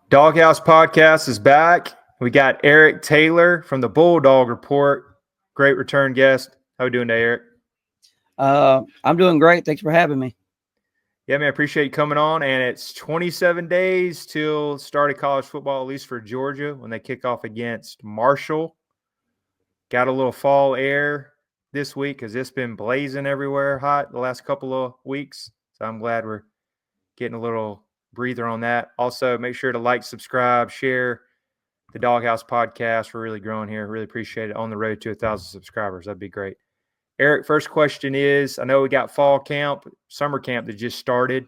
Doghouse Podcast is back. We got Eric Taylor from the Bulldawg Report. Great return guest. How we doing today, Eric? I'm doing great. Thanks for having me. Yeah, man, I appreciate you coming on. And it's 27 days till start of college football, at least for Georgia, when they kick off against Marshall. Got a little fall air this week because it's been blazing everywhere hot the last couple of weeks. So I'm glad we're getting a little breather on that. Also, make sure to like, subscribe, share the Doghouse Podcast. We're really growing here. Really appreciate it. On the road to 1,000 subscribers. That'd be great. Eric, first question is, I know we got fall camp, summer camp that just started.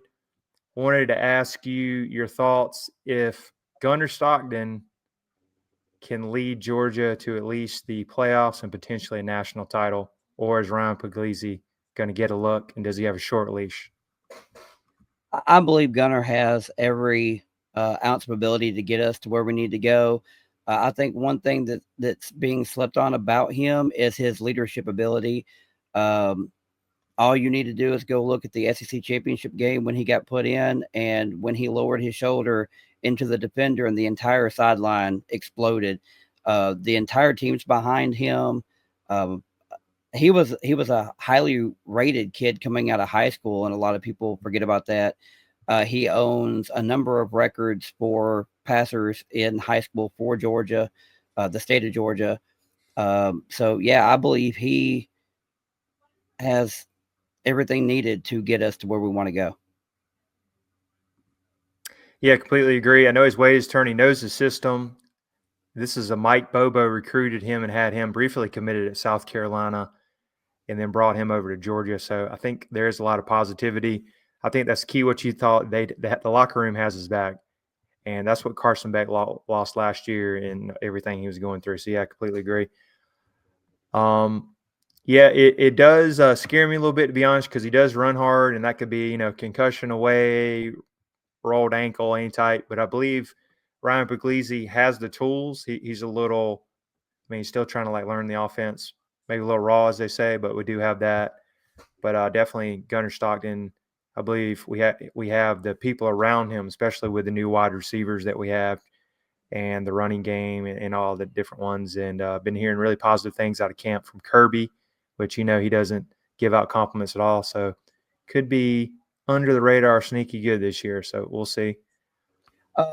Wanted to ask you your thoughts if Gunnar Stockton can lead Georgia to at least the playoffs and potentially a national title, or is Ryan Puglisi going to get a look, and does he have a short leash? I believe Gunner has every ounce of ability to get us to where we need to go. I think one thing that's being slept on about him is his leadership ability. All you need to do is go look at the SEC championship game when he got put in and when he lowered his shoulder into the defender and the entire sideline exploded. The entire team's behind him. He was a highly rated kid coming out of high school, and a lot of people forget about that. He owns a number of records for passers in high school for Georgia, the state of Georgia. So, yeah, I believe he has everything needed to get us to where we want to go. Yeah, completely agree. I know his way is turning. He knows the system. This is a Mike Bobo recruited him and had him briefly committed at South Carolina and then brought him over to Georgia. So I think there's a lot of positivity. I think that's key what you thought. The locker room has his back. And that's what Carson Beck lost last year in everything he was going through. So, yeah, I completely agree. Yeah, it does scare me a little bit, to be honest, because he does run hard, and that could be, concussion away, rolled ankle, any type. But I believe Ryan Puglisi has the tools. He's a little – he's still trying to, learn the offense. Maybe a little raw, as they say, but we do have that. But definitely Gunnar Stockton, I believe we have the people around him, especially with the new wide receivers that we have and the running game and all the different ones. And I've been hearing really positive things out of camp from Kirby, which, he doesn't give out compliments at all. So could be under the radar, sneaky good this year. So we'll see.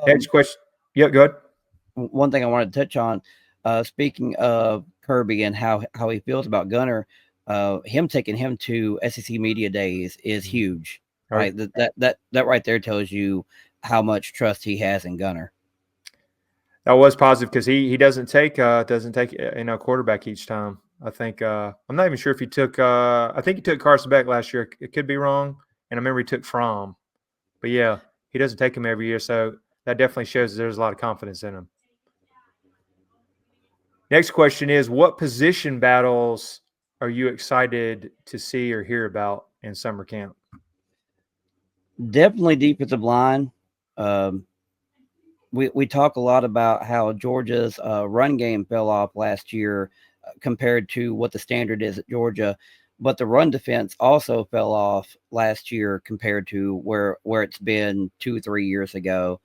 Next question. Yeah, go ahead. One thing I wanted to touch on, speaking of Kirby and how he feels about Gunner, him taking him to SEC Media Days is huge. Right? That right there tells you how much trust he has in Gunner. That was positive because he doesn't take quarterback each time. I think I'm not even sure if he took. I think he took Carson Beck last year. It could be wrong, and I remember he took Fromm. But yeah, he doesn't take him every year, so that definitely shows there's a lot of confidence in him. Next question is, what position battles are you excited to see or hear about in summer camp? Definitely defensive line. We talk a lot about how Georgia's run game fell off last year compared to what the standard is at Georgia, but the run defense also fell off last year compared to where it's been 2-3 years ago.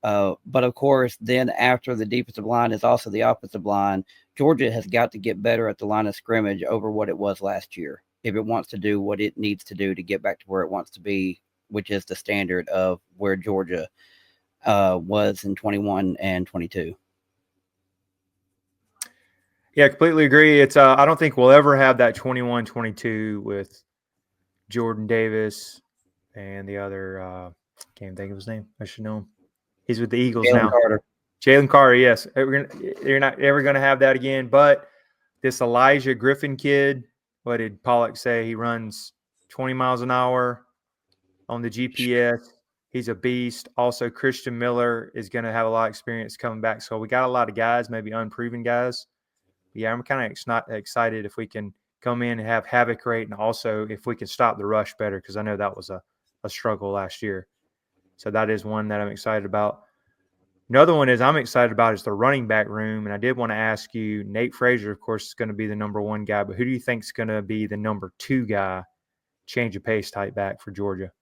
But of course, then after the defensive line is also the offensive line. Georgia has got to get better at the line of scrimmage over what it was last year if it wants to do what it needs to do to get back to where it wants to be, which is the standard of where Georgia was in 21 and 22. Yeah, completely agree. It's I don't think we'll ever have that 21-22 with Jordan Davis and the other can't think of his name. I should know him. He's with the Eagles now. Jalen Carter, yes. You're not ever going to have that again. But this Elijah Griffin kid, what did Pollock say? He runs 20 miles an hour on the GPS. He's a beast. Also, Christian Miller is going to have a lot of experience coming back. So we got a lot of guys, maybe unproven guys. Yeah, I'm kind of excited if we can come in and have havoc rate, and also if we can stop the rush better, because I know that was a struggle last year. So that is one that I'm excited about. Another one I'm excited about is the running back room, and I did want to ask you, Nate Frazier, of course, is going to be the number one guy, but who do you think is going to be the number two guy, change of pace type back for Georgia?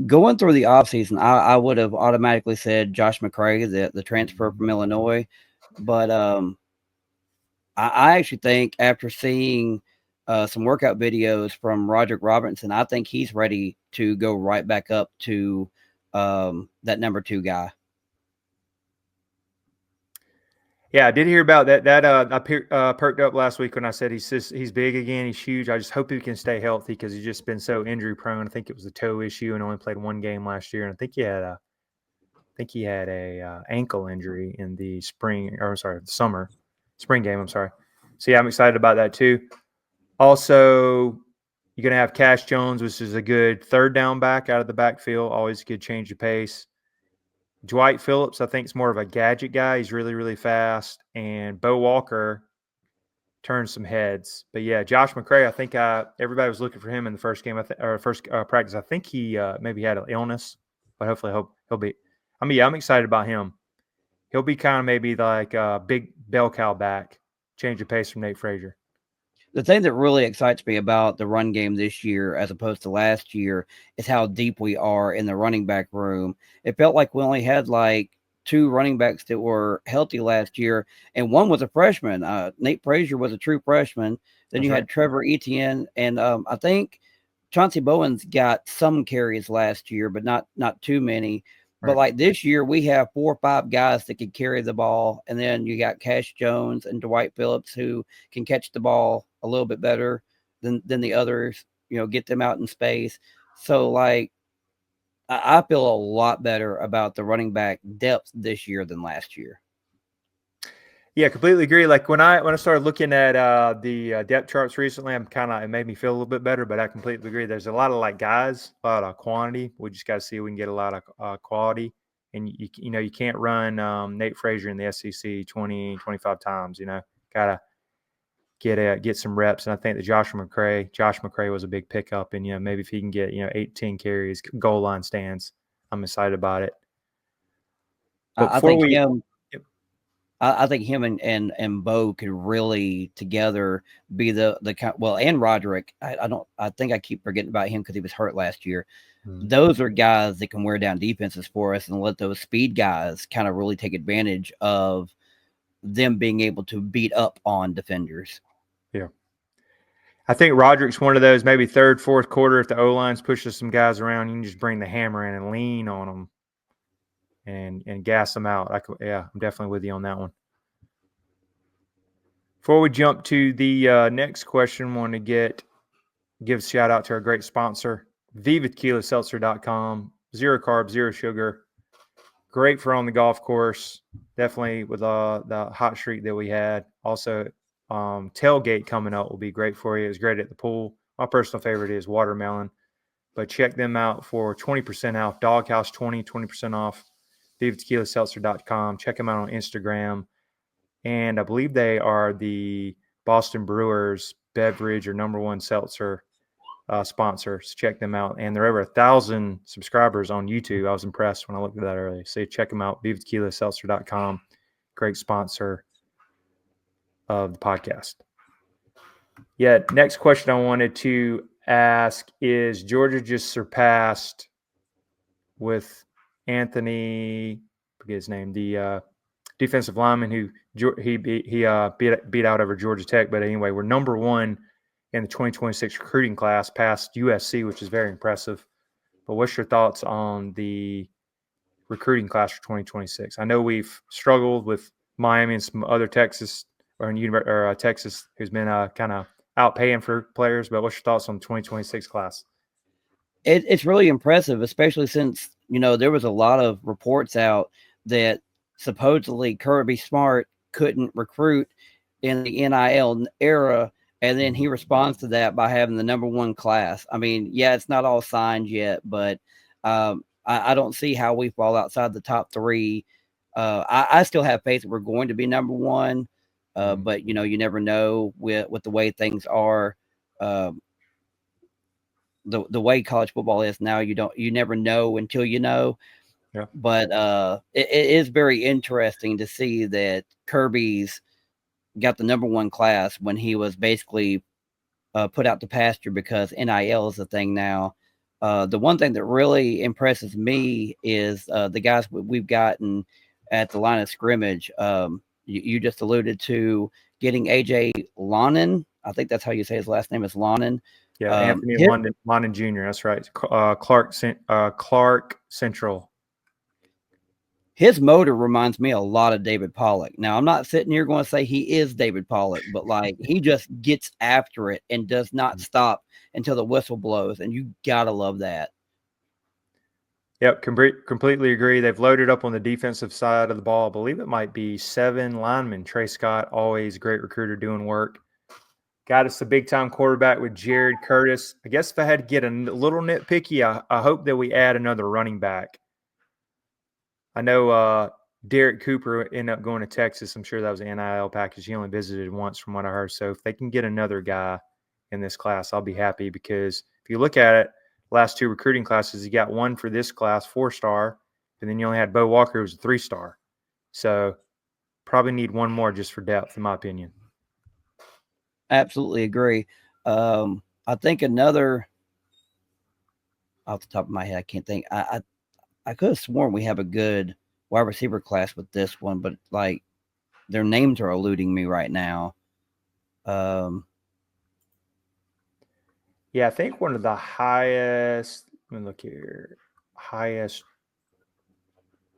Going through the offseason, I would have automatically said Josh McCray, the transfer from Illinois. But I actually think after seeing some workout videos from Roderick Robinson, I think he's ready to go right back up to that number 2 guy. Yeah, I did hear about that. I perked up last week when I said he's big again. He's huge. I just hope he can stay healthy because he's just been so injury prone. I think it was a toe issue and only played one game last year. And I think he had a ankle injury in the spring game. I'm sorry. So yeah, I'm excited about that too. Also, you're gonna have Cash Jones, which is a good third down back out of the backfield. Always a good change of pace. Dwight Phillips, I think, is more of a gadget guy. He's really, really fast. And Bo Walker turns some heads. But yeah, Josh McCray, I think everybody was looking for him in the first game or first practice. I think he maybe had an illness, but hopefully he'll be. I'm excited about him. He'll be kind of maybe like a big bell cow back, change of pace from Nate Frazier. The thing that really excites me about the run game this year as opposed to last year is how deep we are in the running back room. It felt like we only had like 2 running backs that were healthy last year, and one was a freshman. Nate Frazier was a true freshman. Then That's you right. had Trevor Etienne, and I think Chauncey Bowens got some carries last year, but not too many. But Right. like this year, we have 4 or 5 guys that can carry the ball, and then you got Cash Jones and Dwight Phillips who can catch the ball a little bit better than the others. Get them out in space. So like, I feel a lot better about the running back depth this year than last year. Yeah, completely agree. Like when I started looking at the depth charts recently, it made me feel a little bit better. But I completely agree. There's a lot of like guys, a lot of quantity. We just got to see if we can get a lot of quality. And you can't run Nate Frazier in the SEC 20, 25 times. Gotta get some reps. And I think that Josh McCray was a big pickup. And maybe if he can get 18 carries, goal line stands, I'm excited about it. But I before think we him. I think him and Bo could really together be and Roderick. I think I keep forgetting about him because he was hurt last year. Those are guys that can wear down defenses for us and let those speed guys kind of really take advantage of them being able to beat up on defenders. Yeah. I think Roderick's one of those, maybe third, fourth quarter, if the O-line's pushes some guys around, you can just bring the hammer in and lean on them and gas them out. I'm definitely with you on that one. Before we jump to the next question, I want to give a shout out to our great sponsor, VivaTequilaSeltzer.com. 0 carbs, 0 sugar. Great for on the golf course. Definitely with the hot streak that we had. Also, tailgate coming up will be great for you. It's great at the pool. My personal favorite is watermelon. But check them out for 20% off. Doghouse 20% off. VivaTequilaSeltzer.com. Check them out on Instagram. And I believe they are the Boston Brewers beverage or #1 seltzer sponsor. So check them out. And they're over 1,000 subscribers on YouTube. I was impressed when I looked at that earlier. So check them out. VivaTequilaSeltzer.com. Great sponsor of the podcast. Yeah, next question I wanted to ask is Georgia just surpassed with Anthony, forget his name, the defensive lineman who he beat out over Georgia Tech. But anyway, we're #1 in the 2026 recruiting class, past USC, which is very impressive. But what's your thoughts on the recruiting class for 2026? I know we've struggled with Miami and some other Texas Texas who's been kind of out paying for players. But what's your thoughts on the 2026 class? It's really impressive, especially since there was a lot of reports out that supposedly Kirby Smart couldn't recruit in the NIL era, and then he responds to that by having the #1 class. I mean, yeah, it's not all signed yet, but I don't see how we fall outside the top 3. I still have faith that we're going to be #1, but you never know with the way things are. The way college football is now, you never know until you know. Yeah. But it is very interesting to see that Kirby's got the #1 class when he was basically put out to pasture because NIL is a thing now. The one thing that really impresses me is the guys we've gotten at the line of scrimmage. You just alluded to getting AJ Lonan. I think that's how you say his last name is Lonan. Yeah, Anthony London Jr. That's right. Clark Central. His motor reminds me a lot of David Pollock. Now, I'm not sitting here going to say he is David Pollock, but like he just gets after it and does not stop until the whistle blows, and you gotta love that. Yep, completely agree. They've loaded up on the defensive side of the ball. I believe it might be 7 linemen. Trey Scott, always a great recruiter doing work. Got us a big-time quarterback with Jared Curtis. I guess if I had to get a little nitpicky, I hope that we add another running back. I know Derek Cooper ended up going to Texas. I'm sure that was an NIL package. He only visited once from what I heard. So if they can get another guy in this class, I'll be happy because if you look at it, last 2 recruiting classes, you got one for this class, 4-star, and then you only had Bo Walker, who was a 3-star. So probably need one more just for depth, in my opinion. Absolutely agree. I think another off the top of my head, I can't think. I could have sworn we have a good wide receiver class with this one, but like their names are eluding me right now. Yeah, I think one of the highest. Let me look here. Highest.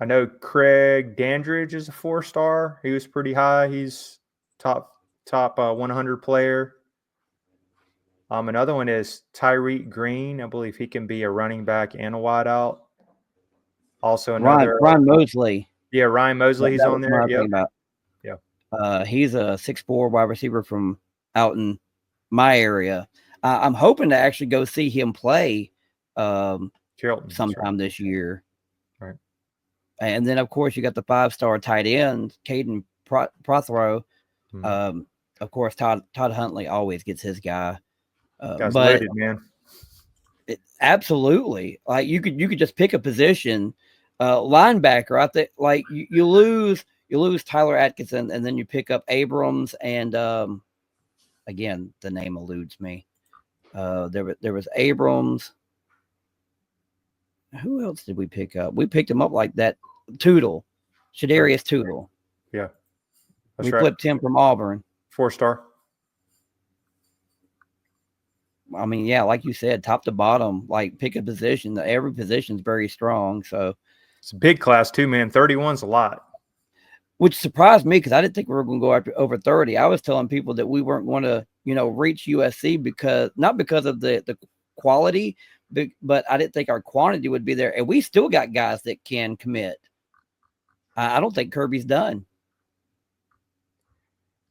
I know Craig Dandridge is a 4-star. He was pretty high. He's top 100 player. Another one is Tyreek Green. I believe he can be a running back and a wideout. Also another Ryan Mosley. Yeah, Ryan Mosley. He's on there. Yep. Yeah. He's a 6'4" wide receiver from out in my area. I'm hoping to actually go see him play Carrollton, sometime this year. Right. And then, of course, you got the 5-star tight end, Caden Prothero. Of course, Todd Huntley always gets his guy. Guy's loaded, man. Absolutely. Like you could just pick a position, linebacker. I think like you lose Tyler Atkinson, and then you pick up Abrams, and again the name eludes me. There was Abrams. Who else did we pick up? We picked him up like that. Tootle, Shadarius Tootle. Yeah, we flipped him from Auburn. 4-star. I mean, yeah, like you said, top to bottom, like pick a position. Every position is very strong. So it's a big class too, man. 31's a lot. Which surprised me because I didn't think we were going to go after over 30. I was telling people that we weren't going to, reach USC not because of the quality, but I didn't think our quantity would be there. And we still got guys that can commit. I don't think Kirby's done.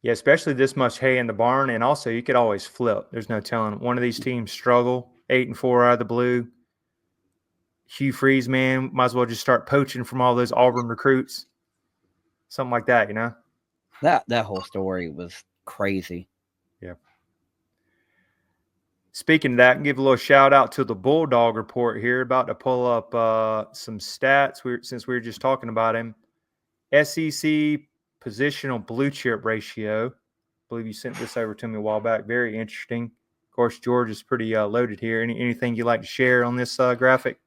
Yeah, especially this much hay in the barn. And also, you could always flip. There's no telling. One of these teams struggle, 8-4 out of the blue. Hugh Freeze, man, might as well just start poaching from all those Auburn recruits. Something like that, That whole story was crazy. Yeah. Speaking of that, give a little shout out to the Bulldawg Report here. About to pull up some stats since we were just talking about him. SEC Positional Blue Chip Ratio. I believe you sent this over to me a while back. Very interesting. Of course, George is pretty loaded here. Anything you'd like to share on this graphic?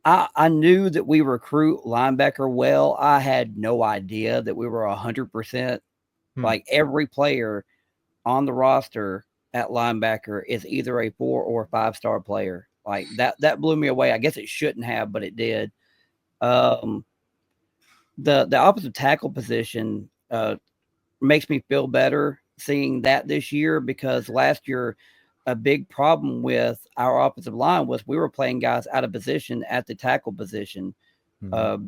I knew that we recruit linebacker well. I had no idea that we were 100%. Like every player on the roster at linebacker is either a 4 or 5-star player. Like that blew me away. I guess it shouldn't have, but it did. The opposite tackle position makes me feel better seeing that this year, because last year a big problem with our offensive line was we were playing guys out of position at the tackle position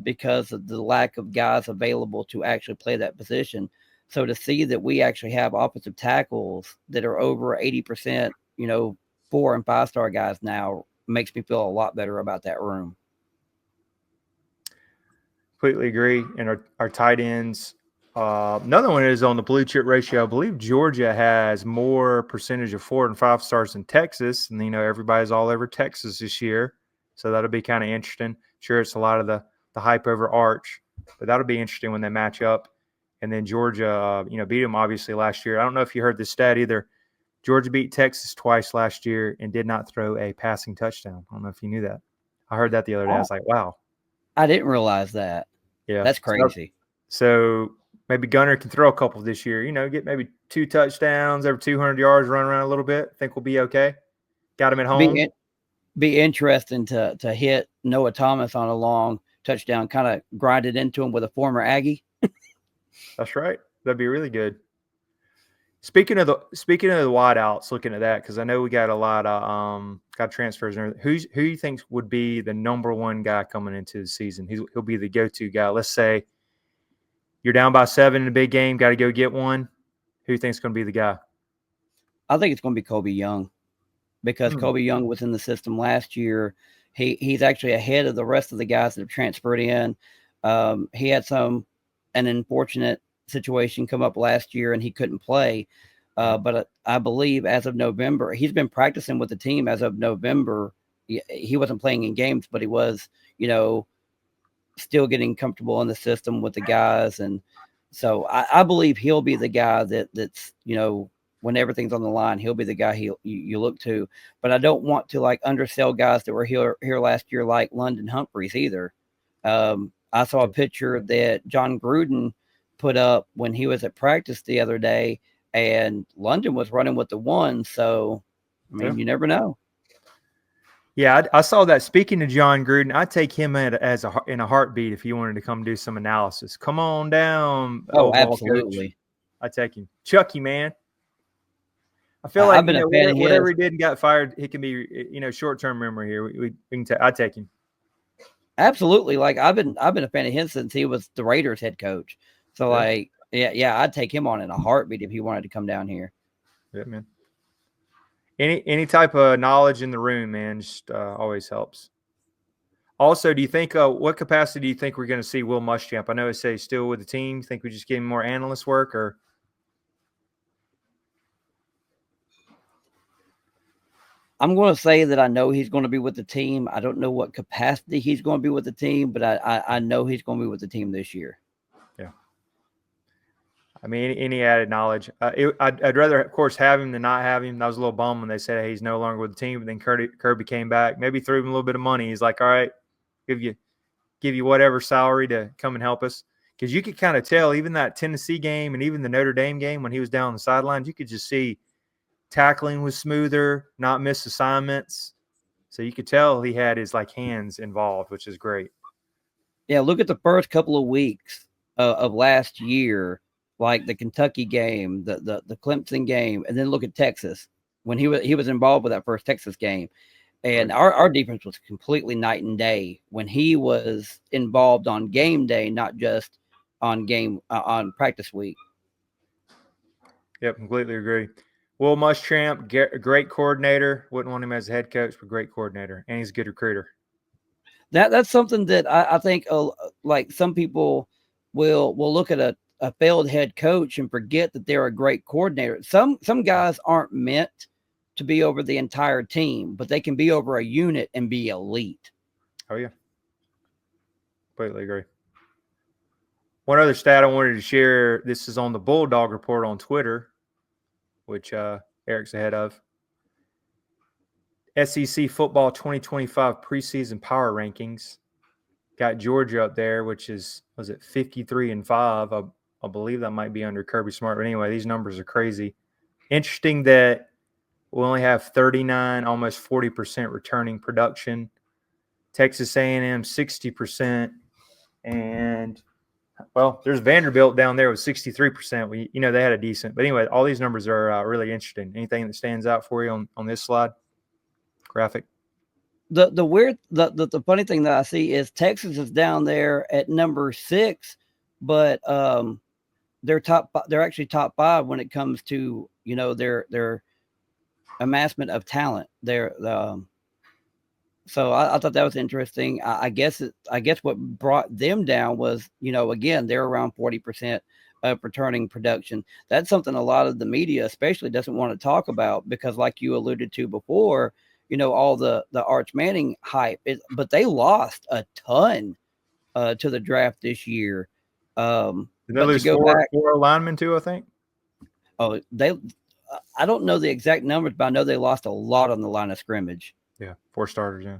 because of the lack of guys available to actually play that position. So to see that we actually have offensive tackles that are over 80%, 4 and 5-star guys now makes me feel a lot better about that room. Completely agree. And our tight ends. Another one is on the blue chip ratio. I believe Georgia has more percentage of 4 and 5 stars than Texas. And, everybody's all over Texas this year. So that'll be kind of interesting. Sure, it's a lot of the hype over Arch, but that'll be interesting when they match up. And then Georgia, beat them obviously last year. I don't know if you heard this stat either. Georgia beat Texas twice last year and did not throw a passing touchdown. I don't know if you knew that. I heard that the other day. I was like, wow. I didn't realize that. Yeah. That's crazy. So maybe Gunner can throw a couple this year, get maybe 2 touchdowns, over 200 yards, run around a little bit. I think we'll be okay. Got him at home. Be interesting to hit Noah Thomas on a long touchdown, kind of grind it into him with a former Aggie. That's right. That'd be really good. Speaking of the wideouts, looking at that, because I know we got a lot of got transfers and everything. Who you think would be the number one guy coming into the season? He'll be the go-to guy. Let's say you're down by 7 in a big game, got to go get one. Who do you think is going to be the guy? I think it's going to be Kobe Young, because Kobe Young was in the system last year. He's actually ahead of the rest of the guys that have transferred in. He had an unfortunate situation come up last year and he couldn't play. But I believe as of November, he's been practicing with the team as of November. He wasn't playing in games, but he was, still getting comfortable in the system with the guys. And so I believe he'll be the guy that's, when everything's on the line, he'll be the guy you look to. But I don't want to undersell guys that were here last year, like London Humphreys either. I saw a picture that John Gruden put up when he was at practice the other day, and London was running with the 1. So, you never know. Yeah, I saw that. Speaking to John Gruden, I'd take him in a heartbeat if he wanted to come do some analysis. Come on down. Oh, absolutely. I'd take him. Chucky, man. I feel like whatever he did and got fired, he can be short-term memory here. I'd take him. Absolutely. I've been a fan of him since he was the Raiders head coach. So I'd take him on in a heartbeat if he wanted to come down here. Yeah, man. Any type of knowledge in the room, man, just always helps. Also, do you think what capacity do you think we're going to see Will Muschamp? I know it says still with the team. Think we just give him more analyst work, or? I'm going to say that I know he's going to be with the team. I don't know what capacity he's going to be with the team, but I know he's going to be with the team this year. Yeah. Any added knowledge? I'd rather, of course, have him than not have him. I was a little bummed when they said, hey, he's no longer with the team. But then Kirby came back, maybe threw him a little bit of money. He's like, all right, give you whatever salary to come and help us. Because you could kind of tell, even that Tennessee game and even the Notre Dame game when he was down on the sidelines, you could just see tackling was smoother, not miss assignments. So you could tell he had his hands involved, which is great. Yeah, look at the first couple of weeks of last year, like the Kentucky game, the Clemson game, and then look at Texas when he was involved with that first Texas game. And our defense was completely night and day when he was involved on game day, not just on practice week. Yep, completely agree. Will Muschamp, great coordinator. Wouldn't want him as a head coach, but great coordinator, and he's a good recruiter. That's something that I think some people will look at a failed head coach and forget that they're a great coordinator. Some guys aren't meant to be over the entire team, but they can be over a unit and be elite. Oh, yeah. Completely agree. One other stat I wanted to share. This is on the Bulldawg Report on Twitter, which Eric's ahead of. SEC Football 2025 preseason power rankings. Got Georgia up there, which was it 53-5? I believe that might be under Kirby Smart. But anyway, these numbers are crazy. Interesting that we only have 39, almost 40% returning production. Texas A&M 60%, and there's Vanderbilt down there with 63%. They had a decent. But anyway, all these numbers are really interesting. Anything that stands out for you on this slide? Graphic. The funny thing that I see is Texas is down there at number 6, but they're actually top 5 when it comes to their amassment of talent. So I thought that was interesting. I guess what brought them down was again they're around 40% of returning production. That's something a lot of the media especially doesn't want to talk about because, like you alluded to before, all the Arch Manning hype, but they lost a ton to the draft this year. Did they lose four linemen too, I think? Oh, I don't know the exact numbers, but I know they lost a lot on the line of scrimmage. Yeah, 4 starters. Yeah,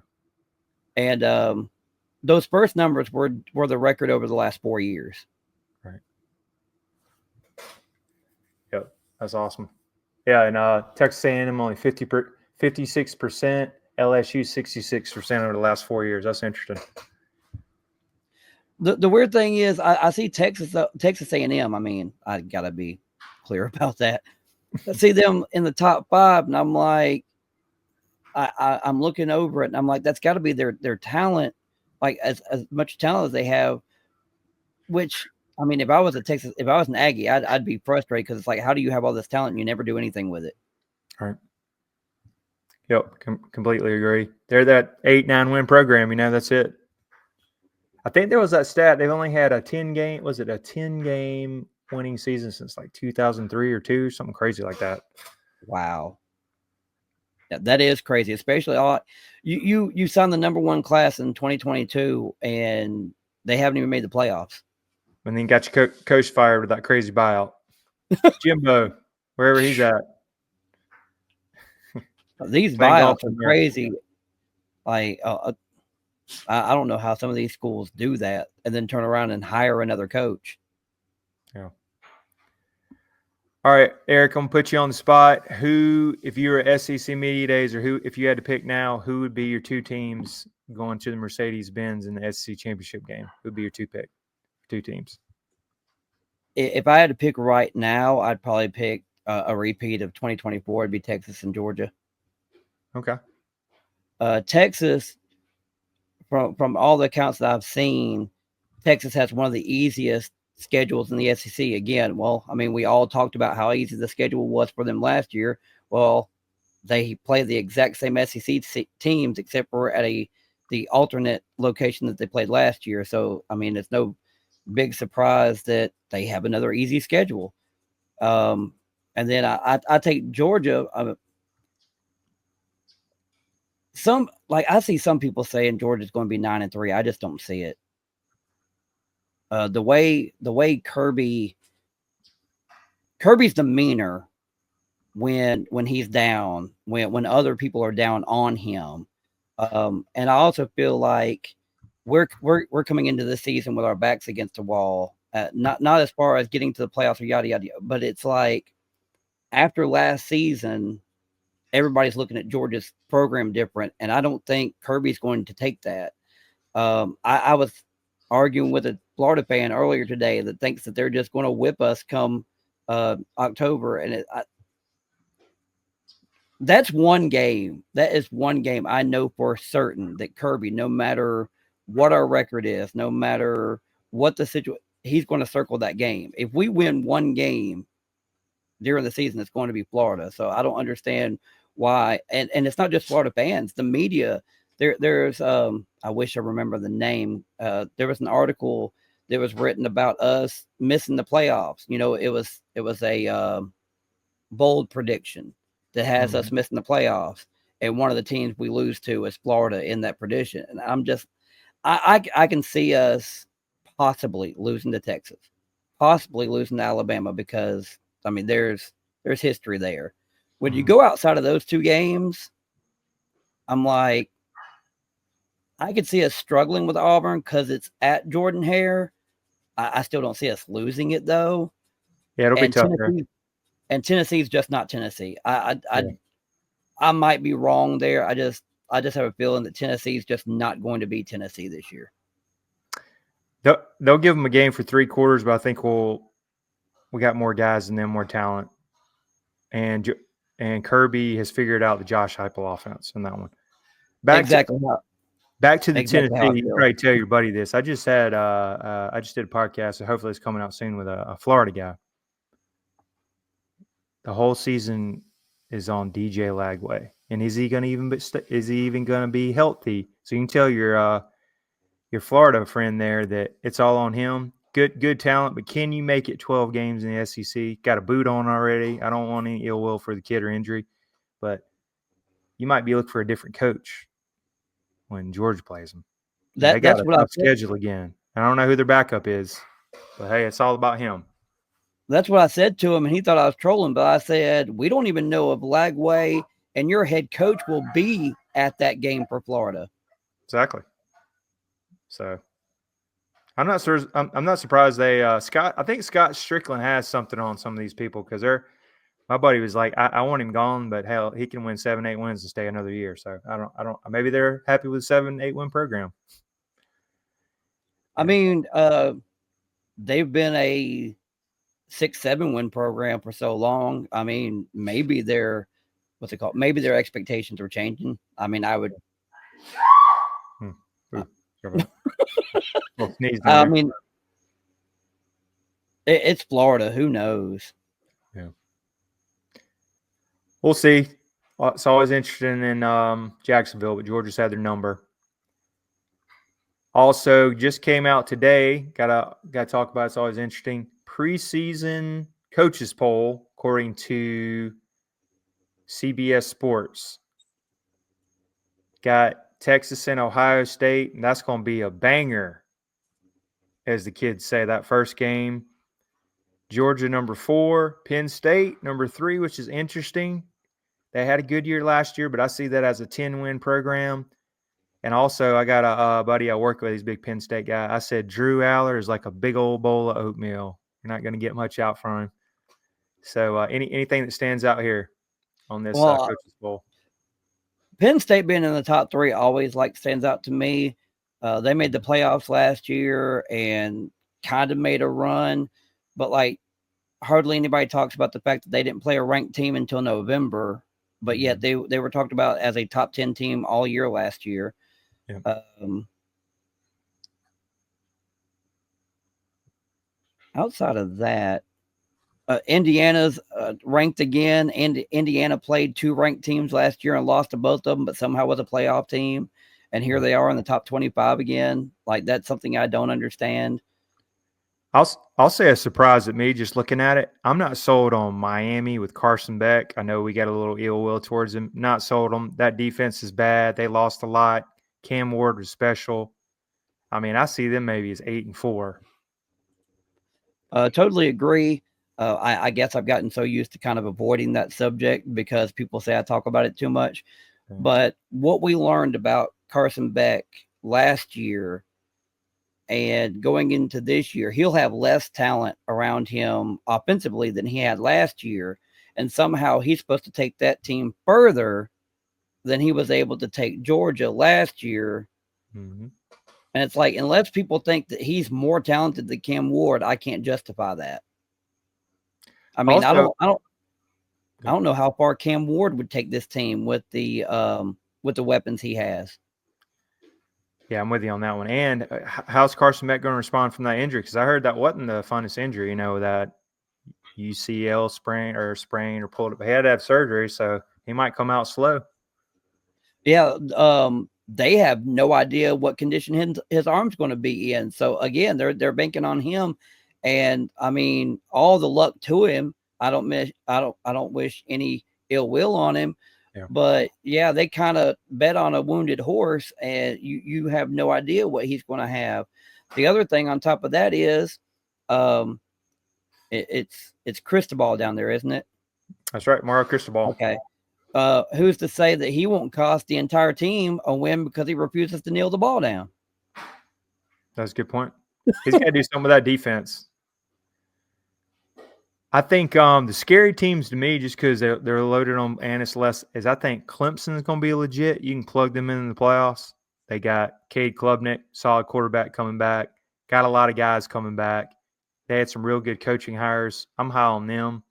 and those first numbers were the record over the last 4 years. right. Yep, that's awesome. Yeah, and Texas A&M only 56%, LSU 66% over the last 4 years. That's interesting. The weird thing is, I see Texas A&M. I mean, I gotta be clear about that. I see them in the top 5, and I'm like, I'm looking over it, and I'm like, that's got to be their talent, like as much talent as they have. Which, I mean, if I was an Aggie, I'd be frustrated, because it's like, how do you have all this talent and you never do anything with it? All right. Yep, completely agree. They're that 8-9 win program. That's it. I think there was that stat. They've only had a 10-game. Was it a 10-game winning season since like 2003 or 2, something crazy like that? Wow. Yeah, that is crazy, especially you signed the number 1 class in 2022, and they haven't even made the playoffs. And then got your coach fired with that crazy buyout. Jimbo, wherever he's at. These buyouts are crazy. Like, I don't know how some of these schools do that and then turn around and hire another coach. Yeah. All right, Eric, I'm going to put you on the spot. Who, if you were at SEC Media Days, or if you had to pick now, who would be your 2 teams going to the Mercedes-Benz in the SEC Championship game? Who would be your 2 teams? If I had to pick right now, I'd probably pick a repeat of 2024. It'd be Texas and Georgia. Okay. Texas, from all the accounts that I've seen, Texas has one of the easiest schedules in the SEC. Again, well, I mean, we all talked about how easy the schedule was for them last year. Well, they play the exact same SEC teams, except for at the alternate location that they played last year. So, I mean, it's no big surprise that they have another easy schedule. And then I take Georgia. I see some people saying Georgia's going to be 9-3. I just don't see it. The way Kirby's demeanor when he's down, when other people are down on him, and I also feel like we're coming into this season with our backs against the wall. Not as far as getting to the playoffs or yada yada, but it's like after last season, everybody's looking at Georgia's program different, and I don't think Kirby's going to take that. I was arguing with a Florida fan earlier today that thinks that they're just going to whip us come October, and that's one game. That is one game I know for certain that Kirby, no matter what our record is, no matter what the situation, he's going to circle that game. If we win one game during the season, it's going to be Florida. So I don't understand why. And it's not just Florida fans. The media, there's I wish I remember the name. There was an article that was written about us missing the playoffs. It was a bold prediction that has us missing the playoffs, and one of the teams we lose to is Florida in that prediction. And I'm just, I can see us possibly losing to Texas, possibly losing to Alabama, because I mean there's history there. When you go outside of those 2 games, I'm like, I could see us struggling with Auburn because it's at Jordan Hare. I still don't see us losing it though. Yeah, it'll be tough. And Tennessee's just not Tennessee. I might be wrong there. I just have a feeling that Tennessee's just not going to be Tennessee this year. They'll give them a game for 3 quarters, but I think we got more guys than them, more talent, and Kirby has figured out the Josh Heupel offense in that one. Back to the Tennessee. You probably tell your buddy this. I just did a podcast, so hopefully it's coming out soon with a Florida guy. The whole season is on DJ Lagway, and is he even going to be healthy? So you can tell your Florida friend there that it's all on him. Good talent, but can you make it 12 games in the SEC? Got a boot on already. I don't want any ill will for the kid or injury, but you might be looking for a different coach when Georgia plays them. They got a tough schedule again. I don't know who their backup is, but hey, it's all about him. That's what I said to him, and he thought I was trolling. But I said, we don't even know if Lagway and your head coach will be at that game for Florida. Exactly. So I'm not sure. I'm not surprised they Scott. I think Scott Strickland has something on some of these people because they're. My buddy was like, I want him gone, but hell, he can win 7-8 wins and stay another year. So I don't. Maybe they're happy with 7-8 win program. I mean, they've been a 6-7 win program for so long. I mean, maybe their what's it called? Maybe their expectations are changing. I mean, I would. I mean, it's Florida. Who knows? Yeah, we'll see. It's always interesting in Jacksonville, but Georgia's had their number. Also, just came out today. Gotta talk about. It's always interesting. Preseason coaches poll according to CBS Sports. Got Texas and Ohio State, and that's going to be a banger, as the kids say. That first game. Georgia number 4, Penn State number 3, which is interesting. They had a good year last year, but I see that as a 10-win program. And also, I got a buddy I work with. He's a big Penn State guy. I said Drew Aller is like a big old bowl of oatmeal. You're not going to get much out from him. So anything that stands out here on this coaches poll? Penn State being in the top 3 always stands out to me. They made the playoffs last year and kind of made a run, but hardly anybody talks about the fact that they didn't play a ranked team until November. But yet they were talked about as a top 10 team all year last year. Yeah. Outside of that, Indiana's ranked again, and Indiana played 2 ranked teams last year and lost to both of them, but somehow was a playoff team. And here they are in the top 25 again. That's something I don't understand. I'll say a surprise at me just looking at it. I'm not sold on Miami with Carson Beck. I know we got a little ill will towards him. Not sold on that defense is bad. They lost a lot. Cam Ward was special. I mean, I see them maybe as 8-4. Totally agree. I guess I've gotten so used to kind of avoiding that subject because people say I talk about it too much. Okay. But what we learned about Carson Beck last year and going into this year, he'll have less talent around him offensively than he had last year. And somehow he's supposed to take that team further than he was able to take Georgia last year. Mm-hmm. And it's unless people think that he's more talented than Cam Ward, I can't justify that. I mean, also, I don't know how far Cam Ward would take this team with the weapons he has. Yeah, I'm with you on that one. And how's Carson Beck going to respond from that injury? Because I heard that wasn't the funnest injury, that UCL sprain or pulled it. He had to have surgery, so he might come out slow. Yeah, they have no idea what condition his arm's going to be in. So again, they're banking on him, and I mean, all the luck to him. I don't wish any ill will on him. Yeah. But yeah, they kind of bet on a wounded horse, and you have no idea what he's going to have. The other thing on top of that is, it's Cristobal down there, isn't it? That's right, Mario Cristobal. Okay. Who's to say that he won't cost the entire team a win because he refuses to kneel the ball down? That's a good point. He's got to do something with that defense. I think the scary teams to me, just because they're loaded on Annis less, is I think Clemson is going to be legit. You can plug them in the playoffs. They got Cade Klubnik, solid quarterback coming back. Got a lot of guys coming back. They had some real good coaching hires. I'm high on them.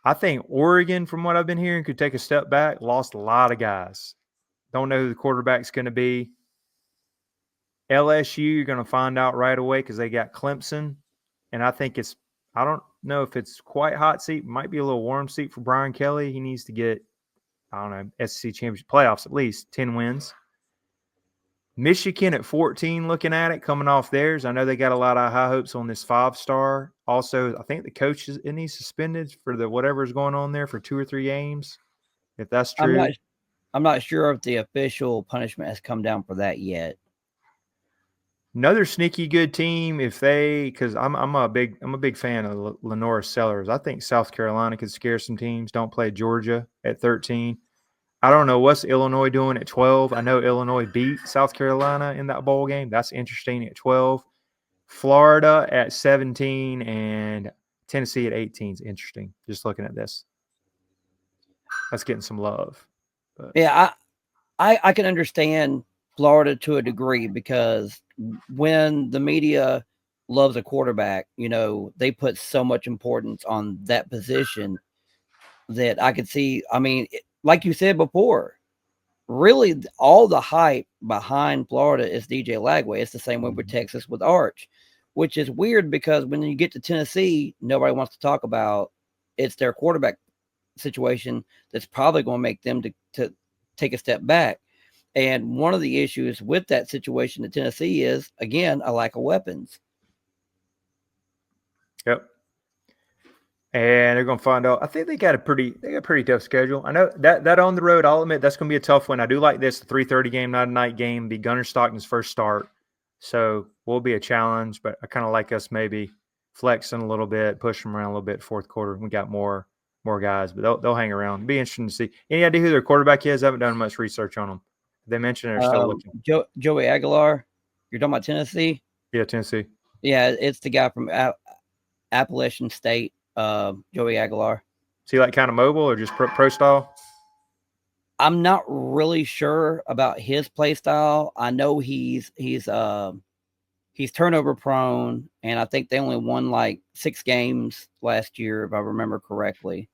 I think Oregon, from what I've been hearing, could take a step back. Lost a lot of guys. Don't know who the quarterback's going to be. LSU, you're going to find out right away because they got Clemson. And I think I don't know if it's quite hot seat. It might be a little warm seat for Brian Kelly. He needs to get, SEC championship playoffs at least, 10 wins. Michigan at 14, looking at it, coming off theirs. I know they got a lot of high hopes on this 5-star. Also, I think the coach isn't he suspended for the whatever's going on there for 2 or 3 games. If that's true, I'm not sure if the official punishment has come down for that yet. Another sneaky good team because I'm a big fan of Lenora Sellers. I think South Carolina could scare some teams. Don't play Georgia at 13. I don't know what's Illinois doing at 12. I know Illinois beat South Carolina in that bowl game. That's interesting at 12. Florida at 17 and Tennessee at 18 is interesting. Just looking at this, that's getting some love. But. Yeah, I can understand Florida to a degree because when the media loves a quarterback, they put so much importance on that position that I could see. I mean, like you said before, really all the hype behind Florida is DJ Lagway. It's the same way with Texas with Arch, which is weird because when you get to Tennessee, nobody wants to talk about it's their quarterback situation that's probably going to make them to take a step back. And one of the issues with that situation in Tennessee is, again, a lack of weapons. Yep. And they're going to find out. I think they got a pretty tough schedule. I know that on the road, I'll admit that's going to be a tough one. I do like this, the 3:30 game, not a night game, be Gunner Stockton's first start. So will be a challenge, but I kind of like us maybe flexing a little bit, push them around a little bit fourth quarter. We got more guys, but they'll hang around. It'll be interesting to see. Any idea who their quarterback is? I haven't done much research on them. They mentioned they're still looking. Joey Aguilar. You're talking about Tennessee? Yeah, Tennessee. Yeah, it's the guy from Appalachian State, Joey Aguilar. Is he like kind of mobile or just pro style? I'm not really sure about his play style. I know he's turnover prone, and I think they only won like 6 games last year, if I remember correctly.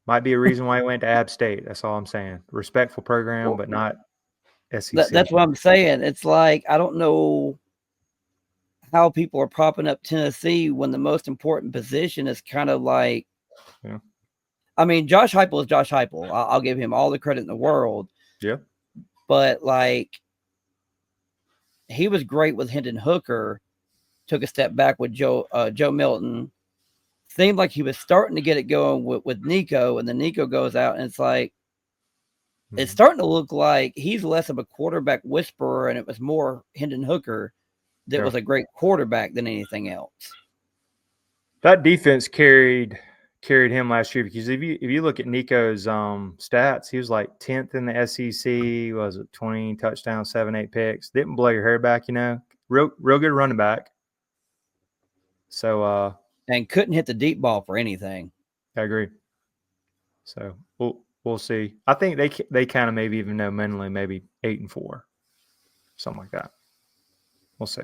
Might be a reason why he went to App State. That's all I'm saying. Respectful program, but not SEC. That's what I'm saying. It's like, I don't know how people are propping up Tennessee when the most important position is kind of like, yeah. I mean, Josh Heupel is Josh Heupel. I'll give him all the credit in the world. Yeah. But like, he was great with Hendon Hooker, took a step back with Joe Milton. Seemed like he was starting to get it going with Nico, and then Nico goes out, and it's like, it's starting to look like he's less of a quarterback whisperer, and it was more Hendon Hooker that was a great quarterback than anything else. That defense carried him last year because if you look at Nico's stats, he was like 10th in the SEC. Was it 20 touchdowns, 7-8 picks? Didn't blow your hair back, real good running back. So and couldn't hit the deep ball for anything. I agree. So we'll see. I think they kind of maybe even know mentally maybe 8-4, something like that. We'll see.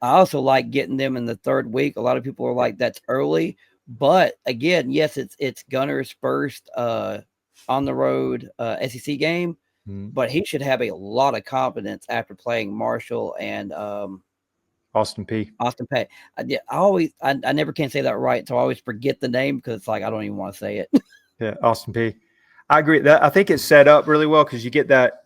I also like getting them in the third week. A lot of people are like, that's early. But again, yes, it's Gunner's first on the road SEC game, but he should have a lot of confidence after playing Marshall and Austin Peay. I never can say that right, so I always forget the name because it's like I don't even want to say it. Yeah, Austin Peay. I agree. I think it's set up really well because you get that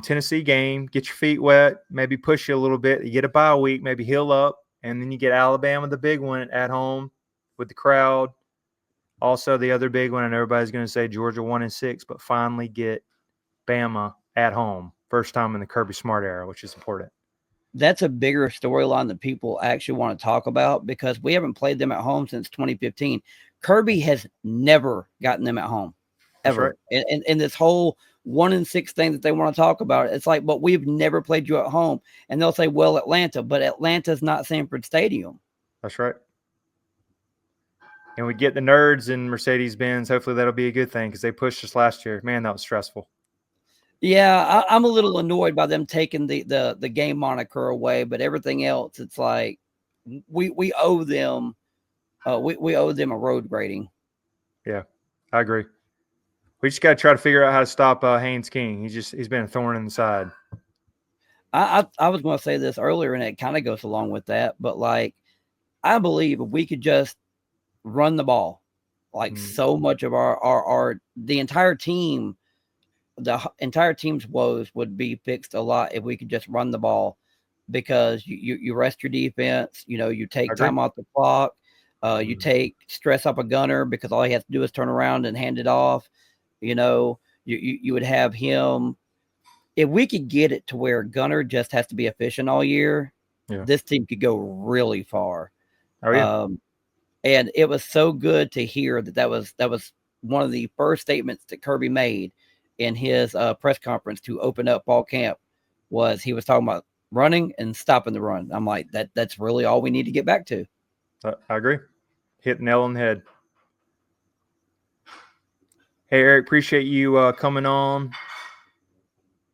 Tennessee game, get your feet wet, maybe push you a little bit. You get a bye week, maybe heal up, and then you get Alabama, the big one at home with the crowd. Also, the other big one, and everybody's going to say Georgia 1-6, but finally get Bama at home, first time in the Kirby Smart era, which is important. That's a bigger storyline that people actually want to talk about because we haven't played them at home since 2015. Kirby has never gotten them at home, ever. Right. And this whole 1-6 thing that they want to talk about, it's like, but we've never played you at home. And they'll say, well, Atlanta, but Atlanta's not Sanford Stadium. That's right. And we get the nerds in Mercedes-Benz. Hopefully that'll be a good thing because they pushed us last year. Man, that was stressful. Yeah, I'm a little annoyed by them taking the game moniker away, but everything else, it's like we owe them we owe them a road grading. Yeah, I agree. We just got to try to figure out how to stop Haynes King. He's been a thorn in the side. I was going to say this earlier, and it kind of goes along with that, but like I believe if we could just run the ball, like so much of the entire team. The entire team's woes would be fixed a lot if we could just run the ball because you rest your defense, you take time off the clock, you take stress off a Gunner because all he has to do is turn around and hand it off. You would have him if we could get it to where Gunner just has to be efficient all year, Yeah. this team could go really far. Oh yeah. And it was so good to hear that was one of the first statements that Kirby made in his press conference to open up fall camp. Was he was talking about running and stopping the run. I'm like, that's really all we need to get back to. I agree. Hit the nail on the head. Hey Eric, appreciate you coming on.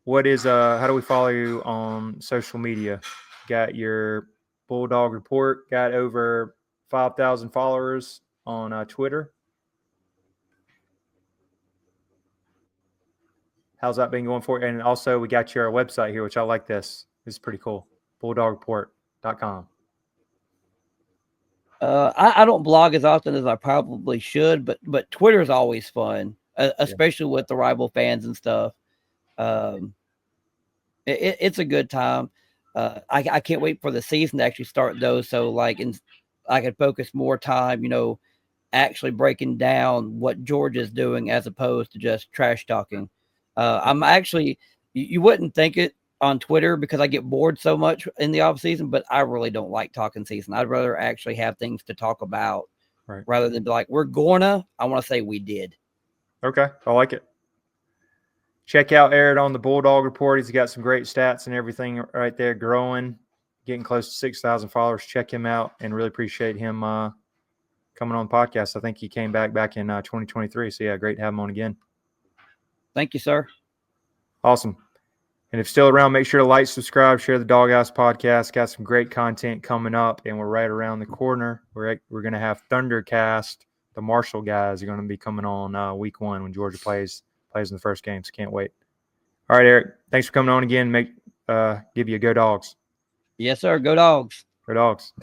What is how do we follow you on social media? Got your Bulldawg Report, got over 5,000 followers on Twitter. How's that been going for you? And also we got your website here, which I like this. This is pretty cool. BulldawgReport.com. I don't blog as often as I probably should, but Twitter is always fun, especially with the rival fans and stuff. It's a good time. I can't wait for the season to actually start though. So like, I could focus more time, actually breaking down what Georgia's doing as opposed to just trash talking. I'm actually, you wouldn't think it on Twitter because I get bored so much in the off season, but I really don't like talking season. I'd rather actually have things to talk about rather than be like, we're gonna, I want to say we did. Okay. I like it. Check out Eric on the Bulldawg Report. He's got some great stats and everything right there, growing, getting close to 6,000 followers. Check him out and really appreciate him coming on the podcast. I think he came back in 2023. So, yeah, great to have him on again. Thank you, sir. Awesome. And if still around, make sure to like, subscribe, share the Doghouse podcast. Got some great content coming up, and we're right around the corner. We're going to have Thundercast. The Marshall guys are going to be coming on week 1 when Georgia plays in the first game. So can't wait. All right, Eric. Thanks for coming on again. Give you a go Dogs. Yes, sir. Go Dogs. Go Dogs.